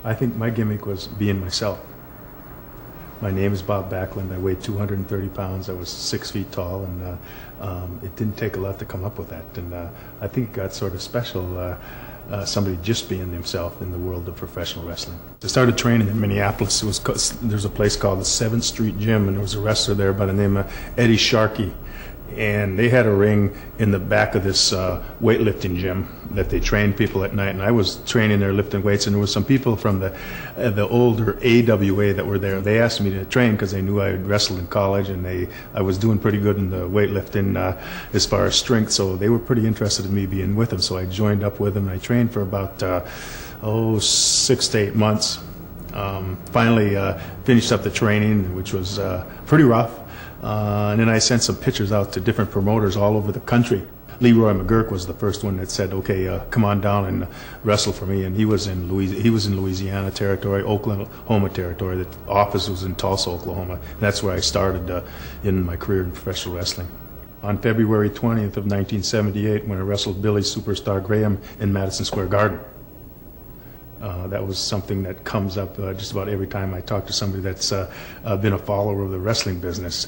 I think my gimmick was being myself. My name is Bob Backlund. I weighed 230 pounds. I was 6 feet tall, and it didn't take a lot to come up with that. And I think it got sort of special, somebody just being himself in the world of professional wrestling. I started training in Minneapolis. There's a place called the 7th Street Gym, and there was a wrestler there by the name of Eddie Sharkey. And they had a ring in the back of this weightlifting gym that they trained people at night. And I was training there lifting weights, and there was some people from the older AWA that were there. They asked me to train because they knew I had wrestled in college, and I was doing pretty good in the weightlifting as far as strength. So they were pretty interested in me being with them. So I joined up with them, and I trained for about 6 to 8 months. Finally finished up the training, which was pretty rough. And then I sent some pictures out to different promoters all over the country. Leroy McGurk was the first one that said, "Okay, come on down and wrestle for me." And he was in Louisiana territory, Oklahoma territory. The office was in Tulsa, Oklahoma. And that's where I started in my career in professional wrestling. On February 20th of 1978, when I wrestled Billy Superstar Graham in Madison Square Garden. That was something that comes up just about every time I talk to somebody that's been a follower of the wrestling business.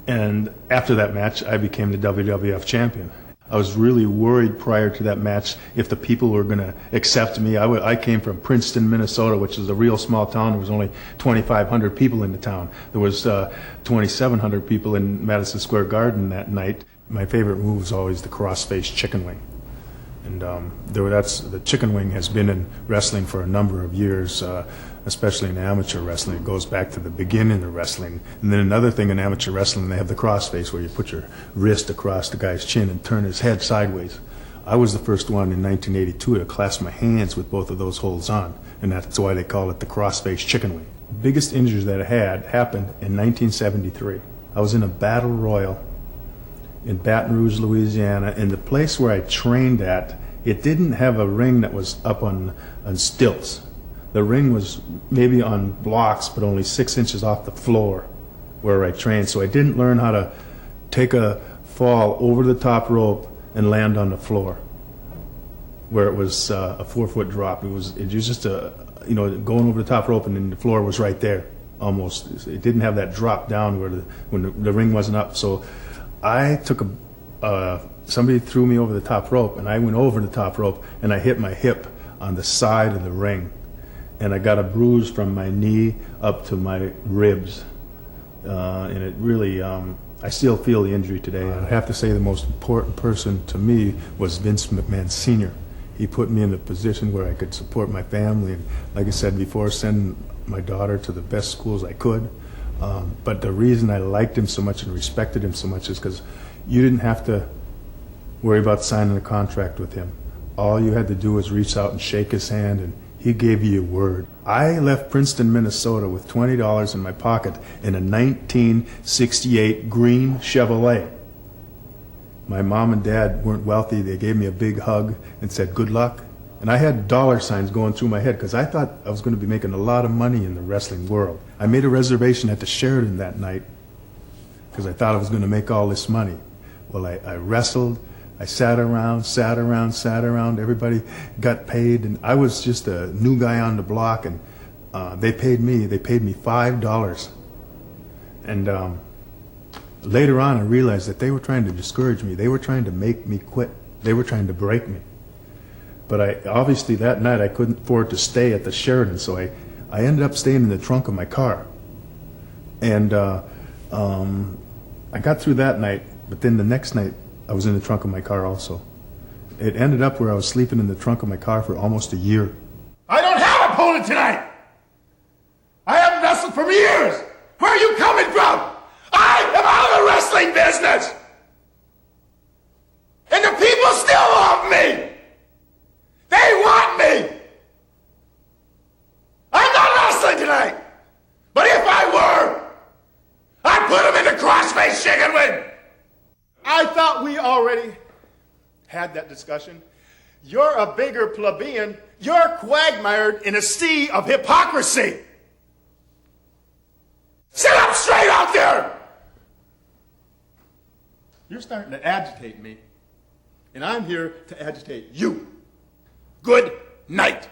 And after that match, I became the WWF champion. I was really worried prior to that match if the people were going to accept me. I came from Princeton, Minnesota, which is a real small town. There was only 2,500 people in the town. There was 2,700 people in Madison Square Garden that night. My favorite move was always the cross-face chicken wing. And the chicken wing has been in wrestling for a number of years, especially in amateur wrestling. It goes back to the beginning of wrestling. And then another thing in amateur wrestling, they have the crossface where you put your wrist across the guy's chin and turn his head sideways. I was the first one in 1982 to clasp my hands with both of those holds on, and that's why they call it the crossface chicken wing. The biggest injuries that I had happened in 1973. I was in a battle royal in Baton Rouge, Louisiana, and the place where I trained at, it didn't have a ring that was up on stilts. The ring was maybe on blocks, but only 6 inches off the floor where I trained. So I didn't learn how to take a fall over the top rope and land on the floor, where it was a 4-foot drop. It was just going over the top rope, and then the floor was right there, almost. It didn't have that drop down when the ring wasn't up. So I took somebody threw me over the top rope, and I went over the top rope, and I hit my hip on the side of the ring, and I got a bruise from my knee up to my ribs, and it really, I still feel the injury today. I have to say the most important person to me was Vince McMahon Sr. He put me in a position where I could support my family, and like I said before, send my daughter to the best schools I could. But the reason I liked him so much and respected him so much is because you didn't have to worry about signing a contract with him. All you had to do was reach out and shake his hand, and he gave you your word. I left Princeton, Minnesota with $20 in my pocket in a 1968 green Chevrolet. My mom and dad weren't wealthy. They gave me a big hug and said, "Good luck." And I had dollar signs going through my head because I thought I was going to be making a lot of money in the wrestling world. I made a reservation at the Sheraton that night because I thought I was going to make all this money. Well, I wrestled. I sat around. Everybody got paid, and I was just a new guy on the block, and they paid me $5. And later on, I realized that they were trying to discourage me. They were trying to make me quit. They were trying to break me. But obviously that night I couldn't afford to stay at the Sheraton, so I ended up staying in the trunk of my car. And I got through that night, but then the next night I was in the trunk of my car also. It ended up where I was sleeping in the trunk of my car for almost a year. I don't have an opponent tonight! I haven't wrestled for years! Where are you coming from? I am out of the wrestling business! And the people still love me! They want me! I'm not wrestling tonight! But if I were, I'd put him in the crossface chicken wing! I thought we already had that discussion. You're a bigger plebeian. You're quagmired in a sea of hypocrisy. Sit up straight out there! You're starting to agitate me, and I'm here to agitate you. Good night.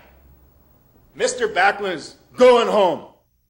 Mr. Backlund is going home.